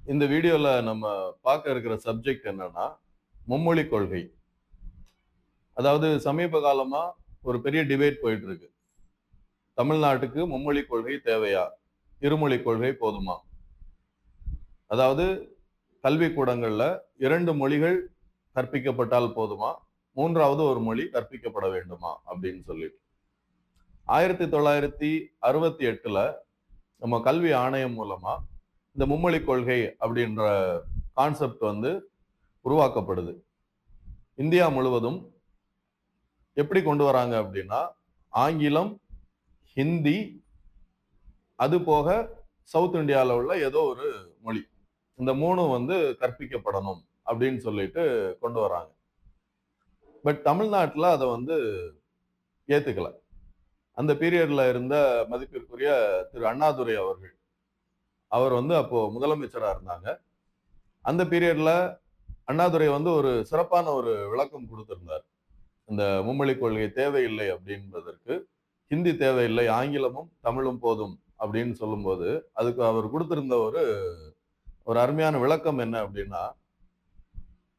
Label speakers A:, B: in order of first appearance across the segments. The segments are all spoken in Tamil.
A: இந்த வீடியோல நம்ம பார்க்க இருக்கிற சப்ஜெக்ட் என்னன்னா, மும்மொழி கொள்கை. அதாவது சமீப காலமா ஒரு பெரிய டிபேட் போயிட்டு இருக்கு. தமிழ்நாட்டுக்கு மும்மொழி கொள்கை தேவையா? இருமொழி கொள்கை போதுமா? அதாவது கல்விக்கூடங்கள்ல 2 மொழிகள் கற்பிக்கப்பட்டால் போதுமா? 3வது ஒரு மொழி கற்பிக்கப்பட வேண்டுமா? அப்படின்னு சொல்லிட்டு. 1968ல நம்ம கல்வி ஆணையம் மூலமா இந்த மும்மொழி கொள்கை அப்படின்ற கான்செப்ட் வந்து உருவாக்கப்படுது. இந்தியா முழுவதும் எப்படி கொண்டு வராங்க அப்படின்னா, ஆங்கிலம், ஹிந்தி, அது போக சவுத் இந்தியால உள்ள ஏதோ ஒரு மொழி. இந்த 3ம் வந்து கற்பிக்கப்படணும் அப்படின்னு சொல்லிட்டு கொண்டு வராங்க. பட் தமிழ்நாட்டுல அத வந்து ஏத்துக்கல. அந்த பீரியட்ல இருந்த மதிப்பிற்குரிய திரு அண்ணாதுரை அவர்கள். அவர் வந்து அப்போ முதலமைச்சரா இருந்தாங்க. அந்த பீரியட்ல அண்ணாதுரை வந்து ஒரு சிறப்பான ஒரு விளக்கம் குடுத்திருந்தார். இந்த மும்மொழி கொள்கை தேவையில்லை அப்படின்பதற்கு. ஹிந்தி தேவையில்லை, ஆங்கிலமும், தமிழும் போதும் அப்படின்னு சொல்லும்போது, அதுக்கு அவர் குடுத்திருந்த ஒரு ஒரு அருமையான விளக்கம் என்ன அப்படின்னா,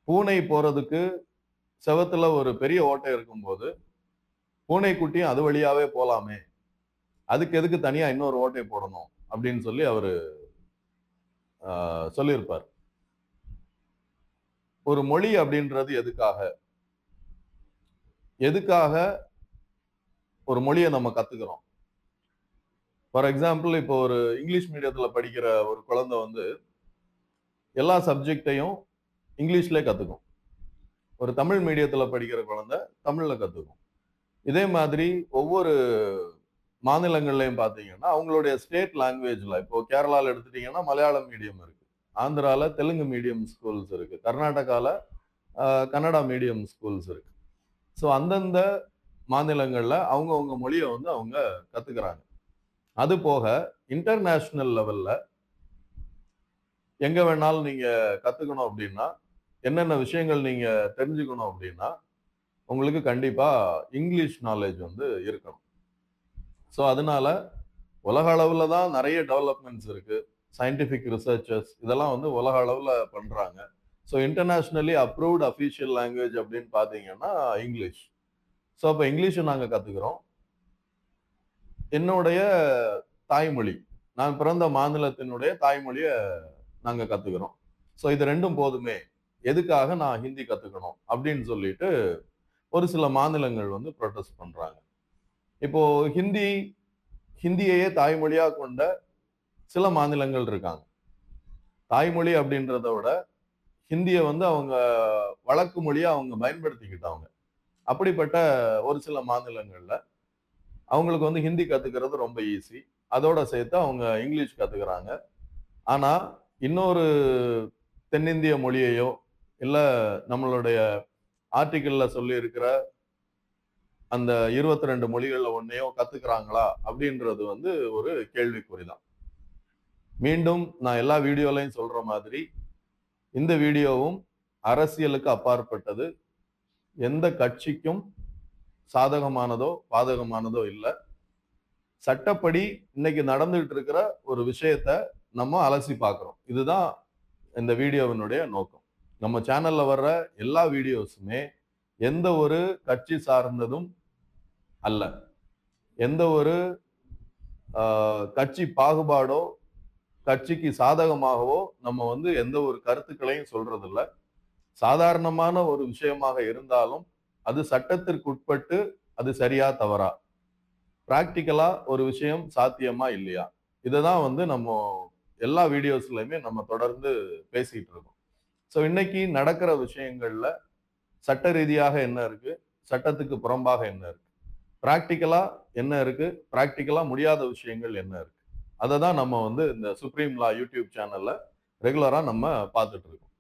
A: பூனை போறதுக்கு செவுத்துல ஒரு பெரிய ஓட்டை இருக்கும்போது, பூனைக்குட்டியும் அது வழியாவே போலாமே. அதுக்கு எதுக்கு தனியா இன்னொரு ஓட்டை போடணும்? அப்படின்னு சொல்லி அவரு சொல்லியிருப்பார். ஒரு மொழி அப்படின்றது எதுக்காக? எதுக்காக ஒரு மொழிய நம்ம கத்துக்கிறோம்? ஃபார் எக்ஸாம்பிள் இப்போ ஒரு இங்கிலீஷ் மீடியத்துல படிக்கிற ஒரு குழந்தை வந்து எல்லா சப்ஜெக்ட்டையும் இங்கிலீஷ்லயே கத்துக்கும். ஒரு தமிழ் மீடியத்துல படிக்கிற குழந்தை தமிழ்ல கத்துக்கும். இதே மாதிரி ஒவ்வொரு மாநிலங்கள்லயும் பார்த்தீங்கன்னா, அவங்களுடைய ஸ்டேட் லாங்குவேஜ்ல இப்போ கேரளால எடுத்துட்டீங்கன்னா மலையாளம் மீடியம் இருக்கு. ஆந்திரால தெலுங்கு மீடியம் ஸ்கூல்ஸ் இருக்கு. கர்நாடகால அ கன்னடா மீடியம் ஸ்கூல்ஸ் இருக்கு. ஸோ அந்தந்த மாநிலங்கள்ல அவங்கவங்க மொழிய வந்து அவங்க கத்துக்கிறாங்க. அது போக இன்டர்நேஷனல் லெவல்ல எங்க வேணாலும் நீங்க கத்துக்கணும் அப்படின்னா, என்னென்ன விஷயங்கள் நீங்க தெரிஞ்சுக்கணும் அப்படின்னா, உங்களுக்கு கண்டிப்பா இங்கிலீஷ் நாலேட்ஜ் வந்து இருக்கணும். ஸோ அதனால உலக அளவுல தான் நெறைய டெவலப்மென்ட்ஸ் இருக்கு. சயன்டிஃபிக் ரிசர்ச்சர்ஸ் இதெல்லாம் வந்து உலக அளவுல பண்றாங்க. So internationally approved official language அப்படின்னு பார்த்தீங்கன்னா இங்கிலீஷ். ஸோ அப்ப இங்கிலீஷ நாங்க கத்துக்கிறோம். என்னுடைய தாய்மொழி. நான் பிறந்த மாநிலத்தினுடைய தாய்மொழிய நாங்க கத்துக்கிறோம். ஸோ இது 2ம் போதுமே. எதுக்காக நான் ஹிந்தி கத்துக்கணும்? அப்படின்னு சொல்லிட்டு ஒரு சில மாநிலங்கள் வந்து புரொட்டஸ்ட் பண்றாங்க. இப்போ ஹிந்தி ஹிந்தியையே தாய்மொழியா கொண்ட சில மாநிலங்கள் இருக்காங்க. தாய்மொழி அப்படின்றத விட ஹிந்திய வந்து அவங்க வழக்கு மொழியா அவங்க பயன்படுத்திக்கிட்டாங்க. அப்படிப்பட்ட ஒரு சில மாநிலங்கள்ல அவங்களுக்கு வந்து ஹிந்தி கத்துக்கிறது ரொம்ப ஈஸி. அதோட சேர்த்து அவங்க இங்கிலீஷ் கத்துக்கிறாங்க. ஆனா, இன்னொரு தென்னிந்திய மொழியையோ, இல்ல நம்மளுடைய ஆர்டிக்கிள்ல சொல்லியிருக்கிற அந்த 22 மொழிகள்ல ஒண்ணையோ கத்துக்கிறாங்களா? அப்படின்றது வந்து ஒரு கேள்விக்குறி தான். மீண்டும் நான் எல்லா வீடியோலயும் சொல்ற மாதிரி, இந்த வீடியோவும் அரசியலுக்கு அப்பாற்பட்டது. எந்த கட்சிக்கும் சாதகமானதோ, பாதகமானதோ இல்ல. சட்டப்படி இன்னைக்கு நடந்துட்டு இருக்கிற ஒரு விஷயத்த நம்ம அலசி பார்க்கிறோம். இதுதான் இந்த வீடியோவினுடைய நோக்கம். நம்ம சேனல்ல வர்ற எல்லா வீடியோஸுமே எந்த ஒரு கட்சி சார்ந்ததும் அல்ல. எந்த ஒரு கட்சி பாகுபாடோ, கட்சிக்கு சாதகமாகவோ நம்ம வந்து எந்த ஒரு கருத்துக்களையும் சொல்றதில்ல. சாதாரணமான ஒரு விஷயமாக இருந்தாலும், அது சட்டத்திற்குட்பட்டு அது சரியா? தவறா? பிராக்டிகலா ஒரு விஷயம் சாத்தியமா? இல்லையா? இததான் வந்து எல்லா வீடியோஸ்லயுமே நம்ம தொடர்ந்து பேசிட்டு இருக்கோம். ஸோ இன்னைக்கு நடக்கிற விஷயங்கள்ல சட்ட ரீதியாக என்ன இருக்கு? சட்டத்துக்கு புறம்பாக என்ன இருக்கு? பிராக்டிகலா என்ன இருக்கு? பிராக்டிகலா முடியாத விஷயங்கள் என்ன இருக்கு? அததான் நம்ம வந்து இந்த சுப்ரீம் லா யூடியூப் சேனல்ல ரெகுலரா நம்ம பார்த்துட்டு இருக்கோம்.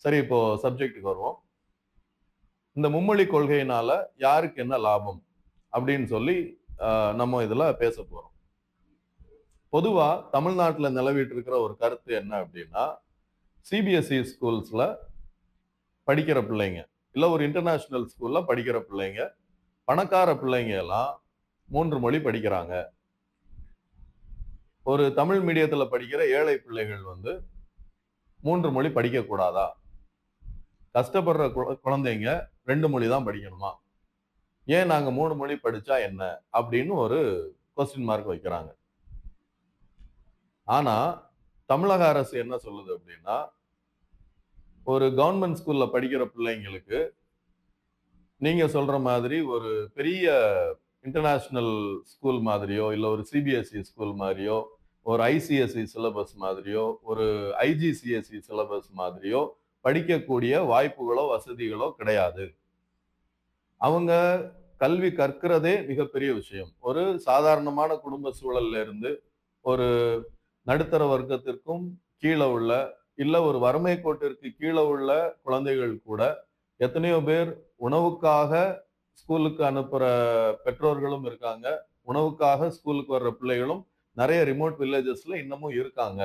A: சரி இப்போ சப்ஜெக்ட்டுக்கு வருவோம். இந்த மும்மொழி கொள்கையினால யாருக்கு என்ன லாபம்? அப்படின்னு சொல்லி நம்ம இதுல பேசப் போறோம். பொதுவா தமிழ்நாட்டுல நிலவிட்டு இருக்கிற ஒரு கருத்து என்ன அப்படின்னா, சிபிஎஸ்இ ஸ்கூல்ஸ்ல படிக்கிற பிள்ளைங்க, இல்ல ஒரு இன்டர்நேஷனல் ஸ்கூல்ல படிக்கிற பிள்ளைங்க, பணக்கார பிள்ளைங்க எல்லாம் 3 மொழி படிக்கிறாங்க. ஒரு தமிழ் மீடியத்துல படிக்கிற ஏழை பிள்ளைகள் வந்து 3 மொழி படிக்க கூடாதா? கஷ்டப்படுற குழந்தைங்க 2 மொழி தான் படிக்கணுமா? ஏன் நாங்க 3 மொழி படிச்சா என்ன? அப்படின்னு ஒரு கொஸ்டின் மார்க் வைக்கிறாங்க. ஆனா, தமிழக அரசு என்ன சொல்லுது அப்படின்னா, ஒரு கவர்ன்மென்ட் ஸ்கூல்ல படிக்கிற பிள்ளைங்களுக்கு, நீங்க சொல்ற மாதிரி ஒரு பெரிய இன்டர்நேஷனல் ஸ்கூல் மாதிரியோ, இல்ல ஒரு சிபிஎஸ்இ ஸ்கூல் மாரியோ, ஒரு ஐசிஎஸ்இ சிலபஸ் மாதிரியோ, ஒரு ஐஜிசிஎஸ்இ சிலபஸ் மாதிரியோ படிக்கக்கூடிய வாய்ப்புகளோ, வசதிகளோ கிடையாது. அவங்க கல்வி கற்கிறதே மிகப்பெரிய விஷயம். ஒரு சாதாரணமான குடும்ப சூழல்ல இருந்து, ஒரு நடுத்தர வர்க்கத்திற்கும் கீழ உள்ள, இல்ல ஒரு வறுமை கோட்டிற்கு கீழ உள்ள குழந்தைகள் கூட, எத்தனையோ பேர் உணவுக்காக ஸ்கூலுக்கு அனுப்புற பெற்றோர்களும் இருக்காங்க. உணவுக்காக ஸ்கூலுக்கு வர்ற பிள்ளைகளும் நெறைய ரிமோட் வில்லேஜஸ்ல இன்னமும் இருக்காங்க.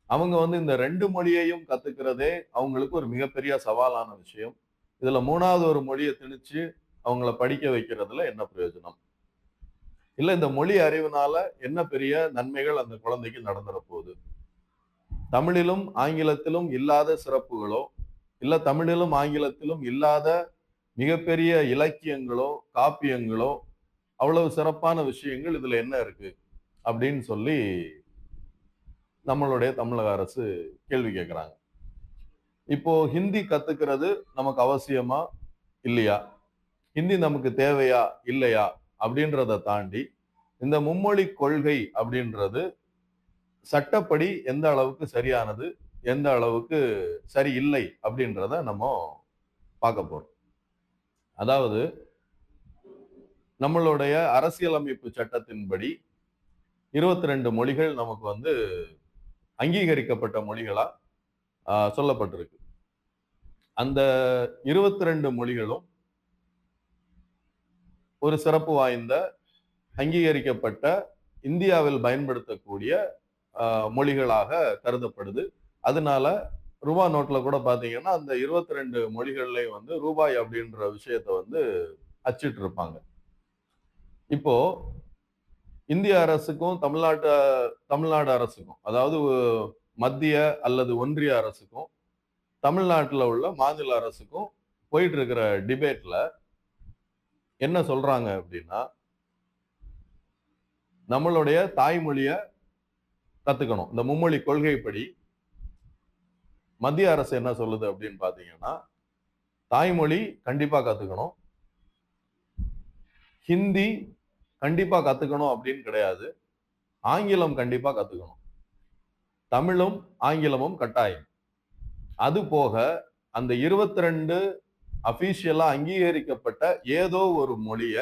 A: அவங்க வந்து இந்த 2 மொழியையும் கத்துக்கிறதே அவங்களுக்கு ஒரு மிகப்பெரிய சவாலான விஷயம். இதுல 3வது ஒரு மொழிய திணிச்சு அவங்கள படிக்க வைக்கிறதுல என்ன பிரயோஜனம்? இல்ல இந்த மொழி அறிவுனால என்ன பெரிய நன்மைகள் அந்த குழந்தைக்கு நடந்துற போகுது? தமிழிலும், ஆங்கிலத்திலும் இல்லாத சிறப்புகளோ, இல்ல தமிழிலும், ஆங்கிலத்திலும் இல்லாத மிகப்பெரிய இலக்கியங்களோ, காப்பியங்களோ, அவ்வளவு சிறப்பான விஷயங்கள் இதுல என்ன இருக்கு? அப்படின்னு சொல்லி நம்மளுடைய தமிழக அரசு கேள்வி கேட்கிறாங்க. இப்போ ஹிந்தி கத்துக்கிறது நமக்கு அவசியமா? இல்லையா? ஹிந்தி நமக்கு தேவையா? இல்லையா? அப்படின்றத தாண்டி, இந்த மும்மொழி கொள்கை அப்படின்றது சட்டப்படி எந்த அளவுக்கு சரியானது, எந்த அளவுக்கு சரியில்லை அப்படின்றத நம்ம பார்க்க போறோம். அதாவது நம்மளுடைய அரசியலமைப்பு சட்டத்தின்படி 22 மொழிகள் நமக்கு வந்து அங்கீகரிக்கப்பட்ட மொழிகளா சொல்லப்பட்டிருக்கு. அந்த 22 மொழிகளும் ஒரு சிறப்பு வாய்ந்த அங்கீகரிக்கப்பட்ட இந்தியாவில் பயன்படுத்தக்கூடிய மொழிகளாக கருதப்படுது. அதனால ரூபா நோட்ல கூட பாத்தீங்கன்னா, அந்த 22 மொழிகள்லயும் வந்து ரூபாய் அப்படின்ற விஷயத்த வந்து அச்சிட்டு இருப்பாங்க. இப்போ இந்திய அரசுக்கும், தமிழ்நாடு அரசுக்கும், அதாவது மத்திய அல்லது ஒன்றிய அரசுக்கும், தமிழ்நாட்டுல உள்ள மாநில அரசுக்கும் போயிட்டு இருக்கிற டிபேட்ல என்ன சொல்றாங்க அப்படின்னா, நம்மளுடைய தாய்மொழிய கத்துக்கணும். இந்த மும்மொழி கொள்கைப்படி மத்திய அரசு என்ன சொல்லுது அப்படின்னு பாத்தீங்கன்னா, தாய்மொழி கண்டிப்பா கத்துக்கணும். ஹிந்தி கண்டிப்பா கத்துக்கணும் அப்படின்னு கிடையாது. ஆங்கிலம் கண்டிப்பா கத்துக்கணும். தமிழும், ஆங்கிலமும் கட்டாயம். அது போக அந்த 22 அபிஷியலா அங்கீகரிக்கப்பட்ட ஏதோ ஒரு மொழிய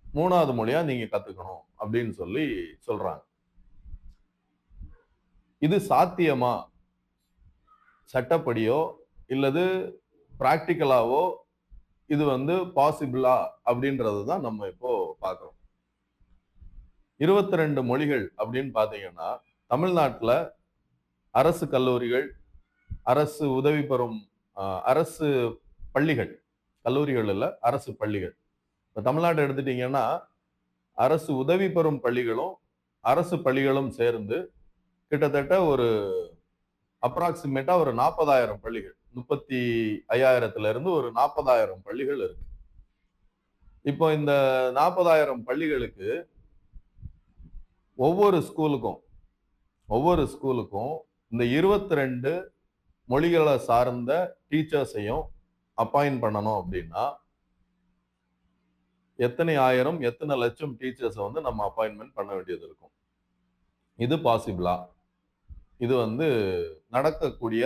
A: 3வது மொழியா நீங்க கத்துக்கணும் அப்படின்னு சொல்லி சொல்றாங்க. இது சாத்தியமா? சட்டப்படியோ இல்லது பிராக்டிகலாவோ இது வந்து பாசிபிளா அப்படின்றது தான் நம்ம இப்போ பார்க்கிறோம். 22 மொழிகள் அப்படின்னு பாத்தீங்கன்னா, தமிழ்நாட்டுல அரசு கல்லூரிகள், அரசு உதவி பெறும் அரசு பள்ளிகள், கல்லூரிகள் இல்ல, அரசு பள்ளிகள். இப்ப தமிழ்நாடு எடுத்துட்டீங்கன்னா, அரசு உதவி பெறும் பள்ளிகளும், அரசு பள்ளிகளும் சேர்ந்து கிட்டத்தட்ட ஒரு அப்ராக்ஸிமேட்டா ஒரு 40,000 பள்ளிகள். 35,000 இருந்து ஒரு 40,000 பள்ளிகள் இருக்கு. இப்போ இந்த 40,000 பள்ளிகளுக்கு ஒவ்வொரு ஸ்கூலுக்கும் ஒவ்வொரு ஸ்கூலுக்கும் இந்த 22 மொழிகளை சார்ந்த டீச்சர்ஸையும் அப்பாயிண்ட் பண்ணணும் அப்படின்னா எத்தனை ஆயிரம், எத்தனை லட்சம் டீச்சர்ஸை வந்து நம்ம அப்பாயின்மெண்ட் பண்ண வேண்டியது இருக்கும். இது பாசிபிளா? இது வந்து நடக்கக்கூடிய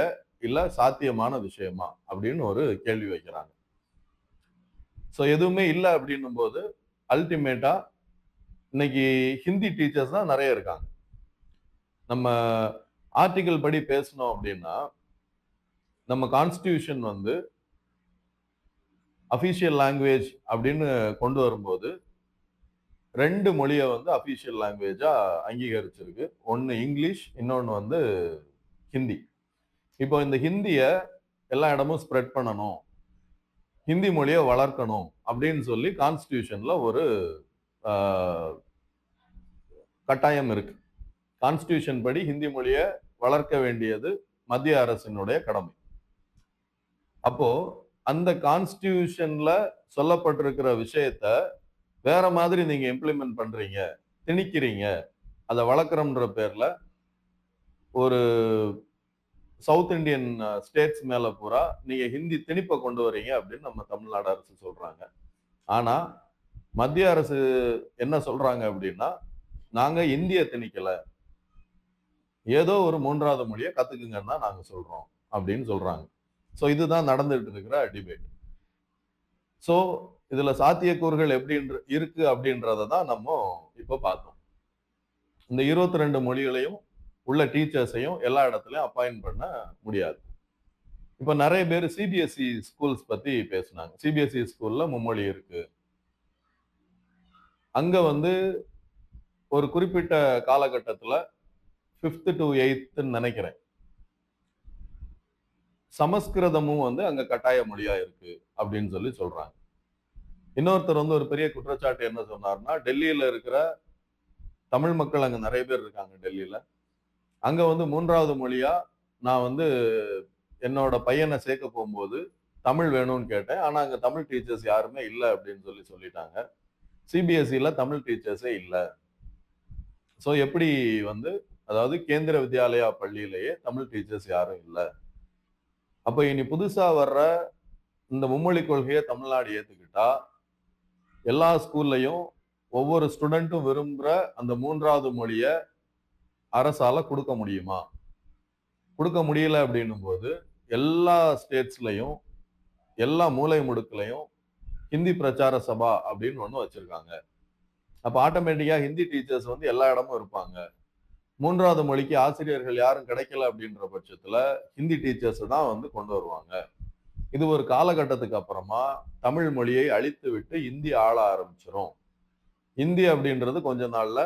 A: இல்ல சாத்தியமான விஷயமா அப்படின்னு ஒரு கேள்வி வைக்கிறாங்க. ஸோ எதுவுமே இல்லை அப்படின்னும் போது அல்டிமேட்டா இன்னைக்கு ஹிந்தி டீச்சர்ஸ் தான் நிறைய இருக்காங்க. நம்ம ஆர்டிகிள் படி பேசணும் அப்படின்னா நம்ம கான்ஸ்டிடியூஷன் வந்து அபிஷியல் லாங்குவேஜ் அப்படின்னு கொண்டு வரும்போது 2 மொழியை வந்து அபிஷியல் லாங்குவேஜா அங்கீகரிச்சிருக்கு. ஒன்னு இங்கிலீஷ், இன்னொன்னு வந்து ஹிந்தி. இப்போ இந்த ஹிந்திய எல்லா இடமும் ஸ்ப்ரெட் பண்ணணும், ஹிந்தி மொழியை வளர்க்கணும் அப்படின்னு சொல்லி கான்ஸ்டிடியூஷன்ல ஒரு கட்டாயம் இருக்கு. கான்ஸ்டிடியூஷன் படி ஹிந்தி மொழியை வளர்க்க வேண்டியது மத்திய அரசினுடைய கடமை. அப்போ அந்த கான்ஸ்டிடியூஷன்ல சொல்லப்பட்டிருக்கிற விஷயத்த வேற மாதிரி நீங்க இம்ப்ளிமெண்ட் பண்றீங்க, திணிக்கிறீங்க, அதை வளர்க்குறோம்ன்ற பேர்ல ஒரு சவுத் இந்தியன் ஸ்டேட்ஸ் மேல பூரா நீங்க ஹிந்தி திணிப்பை கொண்டு வரீங்க அப்படின்னு நம்ம தமிழ்நாடு அரசு சொல்றாங்க. ஆனா மத்திய அரசு என்ன சொல்றாங்க அப்படின்னா, நாங்க இந்திய திணிக்கல, ஏதோ ஒரு மூன்றாவது மொழியை கத்துக்குங்கன்னு தான் நாங்க சொல்றோம் அப்படின்னு சொல்றாங்க. ஸோ இதுதான் நடந்துட்டு இருக்கிற டிபேட். ஸோ இதுல சாத்தியக்கூறுகள் எப்படி இருக்கு அப்படின்றத தான் நம்ம இப்போ பார்த்தோம். இந்த 22 மொழிகளையும் உள்ள டீச்சர்ஸையும் எல்லா இடத்துலயும் அப்பாயிண்ட் பண்ண முடியாது. இப்ப நிறைய பேர் சிபிஎஸ்இ ஸ்கூல்ஸ் பத்தி பேசினாங்க. சிபிஎஸ்இ ஸ்கூல்ல மும்மொழி இருக்கு. அங்க வந்து ஒரு குறிப்பிட்ட காலகட்டத்துல 5th to 8th நினைக்கிறேன், சமஸ்கிருதமும் வந்து அங்க கட்டாய மொழியா இருக்கு அப்படின்னு சொல்லி சொல்றாங்க. இன்னொருத்தர் வந்து ஒரு பெரிய குற்றச்சாட்டு என்ன சொன்னார்னா, டெல்லியில இருக்கிற தமிழ் மக்கள் அங்க நிறைய பேர் இருக்காங்க டெல்லியில. அங்க வந்து மூன்றாவது மொழியா நான் வந்து என்னோட பையனை சேர்க்க போகும்போது தமிழ் வேணும்னு கேட்டேன். ஆனா அங்க தமிழ் டீச்சர்ஸ் யாருமே இல்ல அப்படின்னு சொல்லிட்டாங்க. சிபிஎஸ்இல தமிழ் டீச்சர்ஸே இல்ல. ஸோ எப்படி வந்து, அதாவது கேந்திர வித்யாலயா பள்ளியிலேயே தமிழ் டீச்சர்ஸ் யாரும் இல்ல. அப்ப இனி புதுசா வர்ற இந்த மும்மொழி கொள்கையை தமிழ்நாடு ஏத்துக்கிட்டா எல்லா ஸ்கூல்லையும் ஒவ்வொரு ஸ்டூடெண்ட்டும் விரும்புற அந்த மூன்றாவது மொழிய அரசால கொடுக்க முடியுமா? கொடுக்க முடியல அப்படின்னும் போது எல்லா ஸ்டேட்ஸ்லயும் எல்லா மூலை முடுக்குலையும் ஹிந்தி பிரச்சார சபா அப்படின்னு ஒண்ணு வச்சிருக்காங்க. அப்ப ஆட்டோமேட்டிக்கா ஹிந்தி டீச்சர்ஸ் வந்து எல்லா இடமும் இருப்பாங்க. மூன்றாவது மொழிக்கு ஆசிரியர்கள் யாரும் கிடைக்கல அப்படின்ற பட்சத்துல ஹிந்தி டீச்சர்ஸ் தான் வந்து கொண்டு வருவாங்க. இது ஒரு காலகட்டத்துக்கு அப்புறமா தமிழ் மொழியை அழித்து விட்டு இந்தி ஆள ஆரம்பிச்சிரும். இந்தி அப்படின்றது கொஞ்ச நாள்ல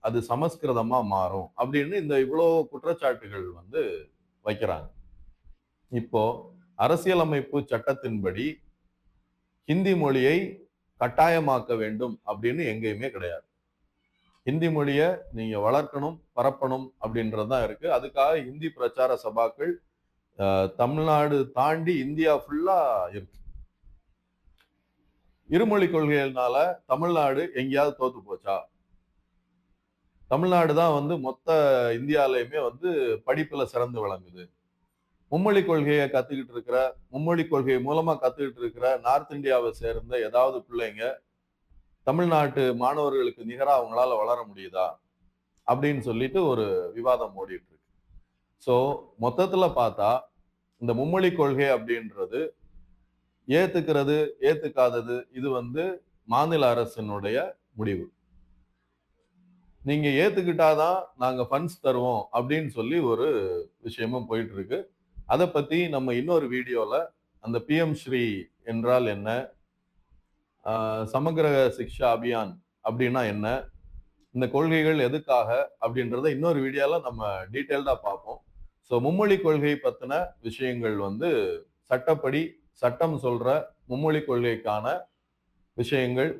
A: அது சமஸ்கிருதமா மாறும் அப்படின்னு இந்த இவ்வளவு குற்றச்சாட்டுகள் வந்து வைக்கிறாங்க. இப்போ அரசியலமைப்பு சட்டத்தின்படி ஹிந்தி மொழியை கட்டாயமாக்க வேண்டும் அப்படின்னு எங்கேயுமே கிடையாது. ஹிந்தி மொழியை நீங்க வளர்க்கணும், பரப்பணும் அப்படின்றதுதான் இருக்கு. அதுக்காக ஹிந்தி பிரச்சார சபாக்கள் தமிழ்நாடு தாண்டி இந்தியா ஃபுல்லா இருக்கு. இருமொழி கொள்கையினால தமிழ்நாடு எங்கேயாவது தோத்து போச்சா? தமிழ்நாடு தான் வந்து மொத்த இந்தியாலயுமே வந்து படிப்புல சிறந்து விளங்குது. மும்மொழி கொள்கையை கத்துக்கிட்டு இருக்கிற, மும்மொழி கொள்கை மூலமா கத்துக்கிட்டு இருக்கிற நார்த் இந்தியாவை சேர்ந்த ஏதாவது பிள்ளைங்க தமிழ்நாட்டு மாணவர்களுக்கு நிகரா அவங்களால வளர முடியுதா அப்படின்னு சொல்லிட்டு ஒரு விவாதம் ஓடிட்டு இருக்கு. சோ மொத்தத்துல பார்த்தா இந்த மும்மொழி கொள்கை அப்படின்றது ஏத்துக்கிறது ஏத்துக்காதது இது வந்து மாநில அரசினுடைய முடிவு. நீங்க ஏத்துக்கிட்டாதான் நாங்க ஃபண்ட்ஸ் தருவோம் அப்படின்னு சொல்லி ஒரு விஷயமும் போயிட்டு இருக்கு. அதை பத்தி நம்ம இன்னொரு வீடியோல அந்த பிஎம் ஸ்ரீ என்றால் என்ன, சமக்கிர சிக்ஷா அபியான் அப்படின்னா என்ன, இந்த கொள்கைகள் எதுக்காக அப்படின்றத இன்னொரு வீடியோல நம்ம டீட்டெயில்டா பார்ப்போம். ஸோ மும்மொழி கொள்கை பத்தின விஷயங்கள் வந்து சட்டப்படி சட்டம் சொல்ற மும்மொழி கொள்கைக்கான விஷயங்கள்